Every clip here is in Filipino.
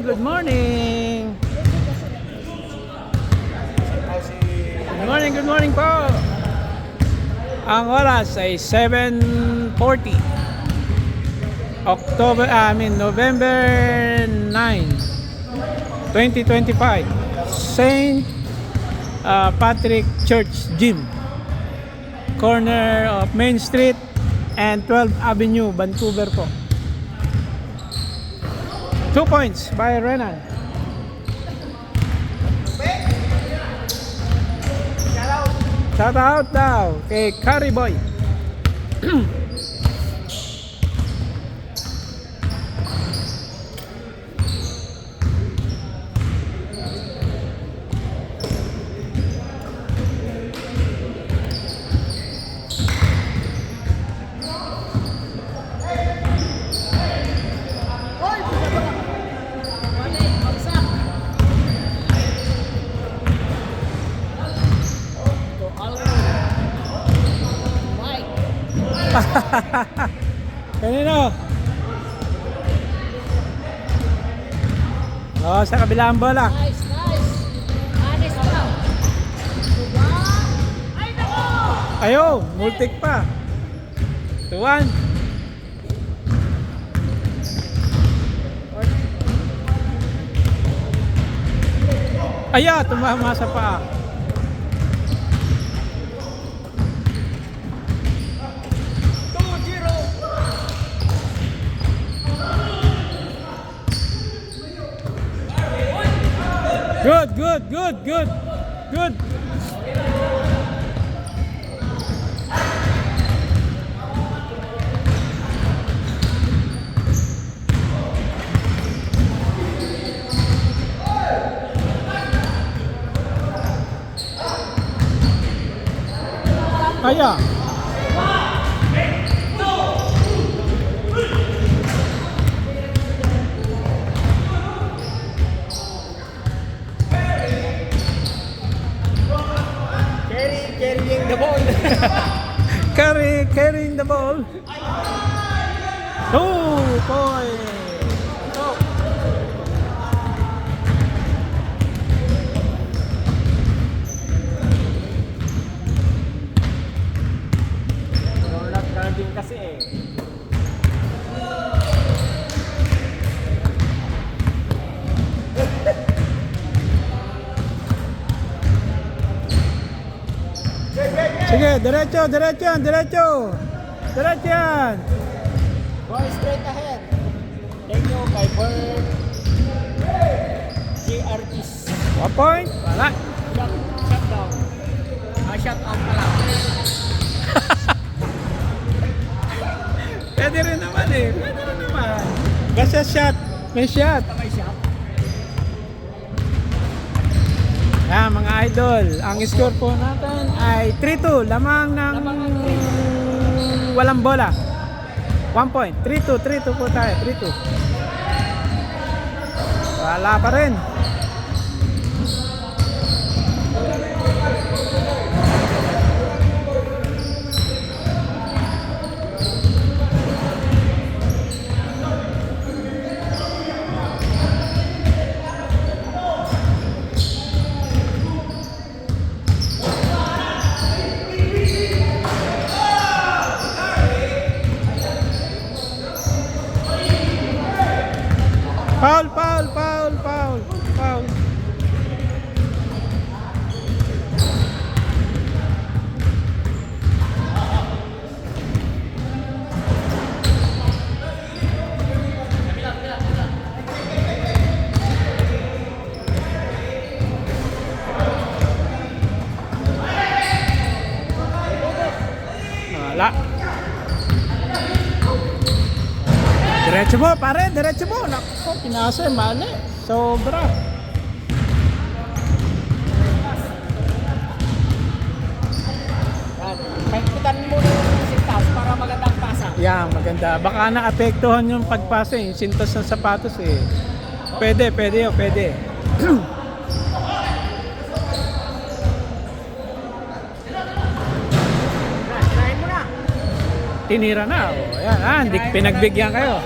good morning. Good morning po. Ang oras ay 7:40. November 9, 2025. Saint Patrick Church Gym. Corner of Main Street and 12th Avenue, Vancouver po. 2 points by Renan. Shout out daw kay Curry Boy. Kanino? Oh, sa kabilang bola. Nice. Anis pa. Ay, nako! Ayo, multik pa. 2-1. Aya, tumama sa paa. Good. Aya. Carrying the ball. Carrying the ball. 2 points. Ronak guarding kasi eh. Sige, diretso. Ball straight ahead. Thank you kay Bird. JRTs. 1 point. Wala. Shut down. Shut out pala. Pwede rin naman. Basta shot. May shot. May shot. Mga idol, ang score po natin ay 3-2. Lamang ng walang bola. 1 point. 3-2 po tayo. 3-2. Wala pa rin. Foul. Wala. Diretso mo. Nako, pinasa mali. Sobra. Pagpitan mo yung sintas para magandang pasa. Yeah, maganda. Baka naapektuhan yung pagpasa yung sintas ng sapatos eh. Pwede. Try mo na. Tinira na. Ayan, pinagbigyan kayo.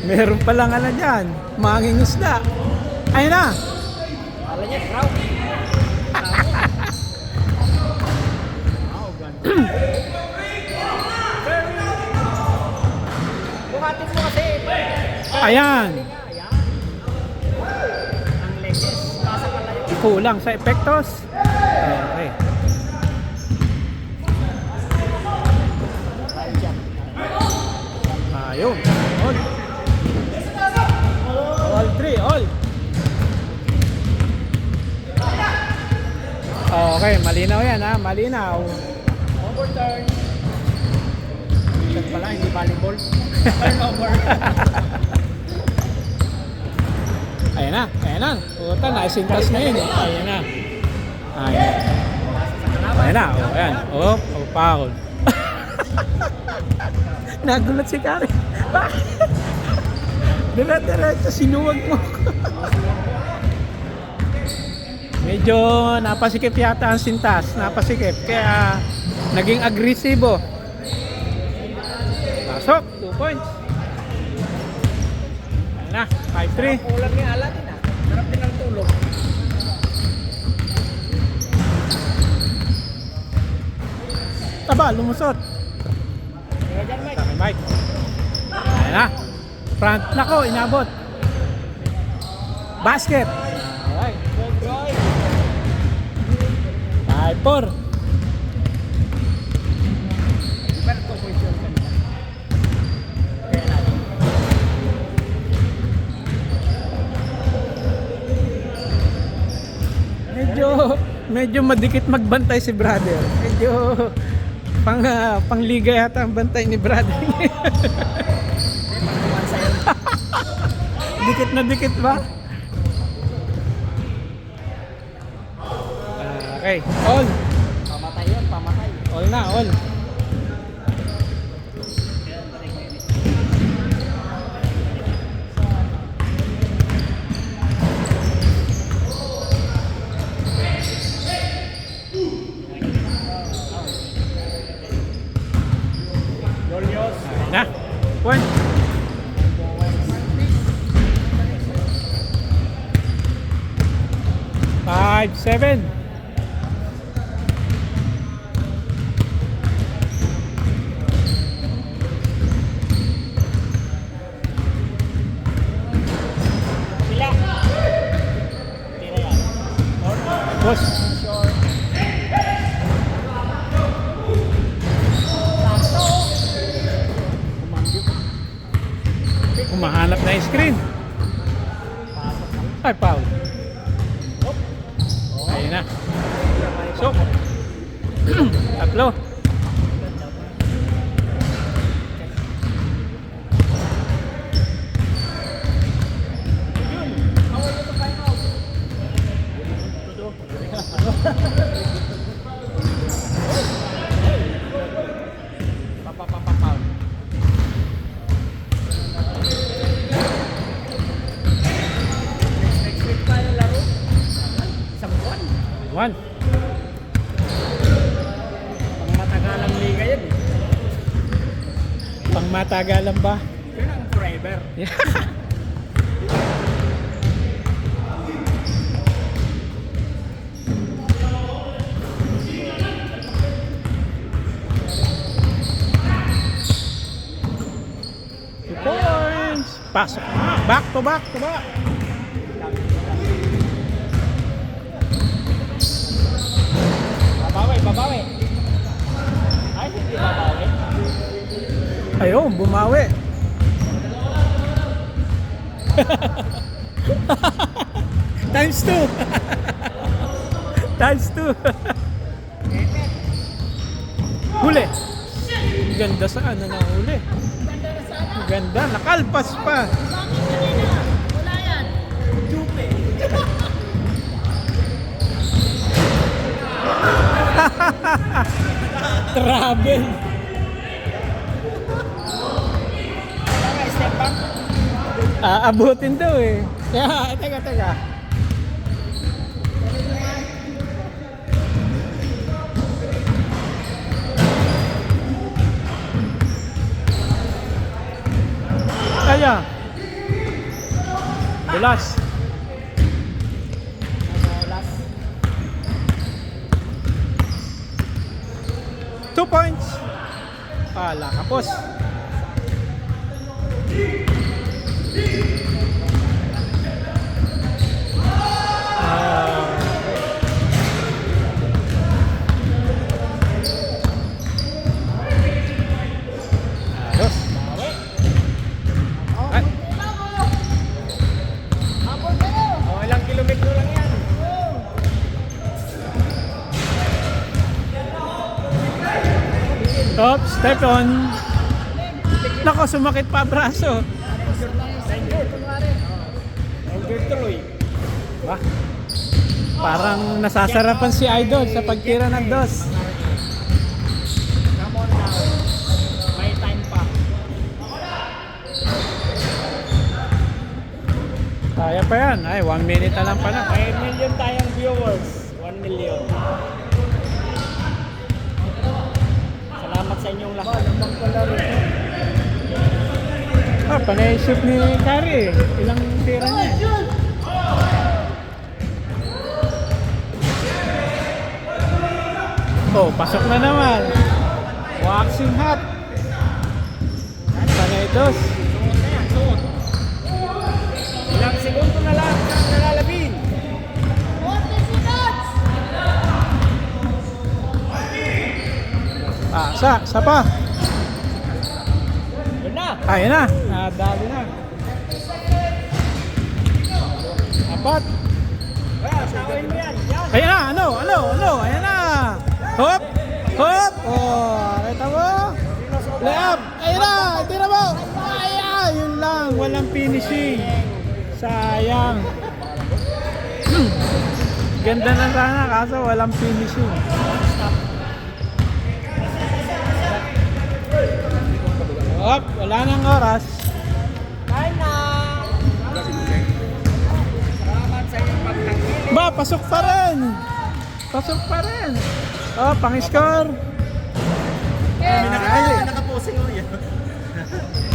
Meron palang ano dyan, manging isda. Ayun na. Kala niya, trout. Wow, ganda. Buhatin mo kasi. Ayan. Ayan. Ang legs. Nasa kalayo. Kulang sa epektos. Okay. Ayun. All. All three, all. Okay, malinaw yan ha, malinaw. Overturn. Ilan pala, hindi volleyball. Turnover. Ayan na, ayan na. Puta, naisintas na yun. Ayan na. Ayan. Ayan na, oh, ayan. Oh, foul. Nagulat si Karen. Bakit? Diretso, sinuwag mo. Medyo napasikip yata ang sintas. Napasikip. Kaya naging agresibo. Pasok, 2 points. Ayan na, 5-3. Ulam ni Aladdin ah. Sarap din ang tulog. Taba, lumusot. Kaya dyan, Mike. Sa Mike. Ayan na. Front. Nako, inabot. Basket. Alright. Good boy. 5-4. Pero 2 points yun kanina. Kaya natin. Medyo madikit magbantay si brother. Medyo pangliga yata ang bantay ni brother. Pagkuhan sa'yo. Dikit na dikit ba? Okay, all. Pamatay yun, pamatay. All na, all. Dolios. Ayan na. Point. Five, 7. Sila. Tira yan. Boss. Short. Sakto. Kumanggit. Umahanap na yung screen. Pasok na. Ay, foul. Hop. Ayun na. So, tatlo. Papapapapaw. Next week pa yung laro. Isang buwan. One. Pang matagalang liga yan eh. Pang matagalan ba? Yun ang forever. Two points. Pasok. Back to back to back. Babawi, babawi. Ay, hindi babawi. Ayun, bumawi. Times 2. Times 2. Huli. Ganda saan na huli. Ganda, nakalpas pa. Travel. Tama, step back. Aabutin daw eh. Kaya, teka. Kaya, Dulas. Last. 2 points. Pala, kapos. Ayos. Ay, Oh, ilang kilometro lang yan. top, step on. Nako, sumakit pa braso. Ranger, kunwari. Ranger tuloy. Bah, parang nasasarapan si Idol sa pagtira ng dos. Come on now. May time pa. Kaya pa yan. Ay, 1 minute na lang pala. May million tayong viewers. 1 million. Salamat sa inyong lahat. Ang palaro. Ah, panay shoot ni Kari. Ilang tira niya. Oh, pasok na naman. Waxing hat. Panay dos. Suot na yan, suot. Ilang segundo na lang ang nalalabing. Ah, sa pa. Yun na. Ayun na. Nadali na. Apat. Well, tawin mo yan. Yan. Ayan na, ano, ayan na. Hop, hop. Oh, kita mo. Layup. Ayan na, tira mo. Ayan, yun lang. Walang finishing. Sayang. Ganda na sana, kaso walang finishing. Hop, wala nang oras. Time na. Salamat sa inyong pagtanggiling. Ba, pasok pa rin. Pasok pa rin. Oh, pang-score. Ay, Nakaposing mo yan.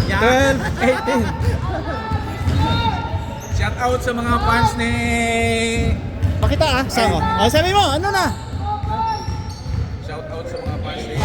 12-18. Shout out sa mga fans ni... Pakita ah, saan mo? Oh, sabi mo, ano na? Shout out sa mga fans ni...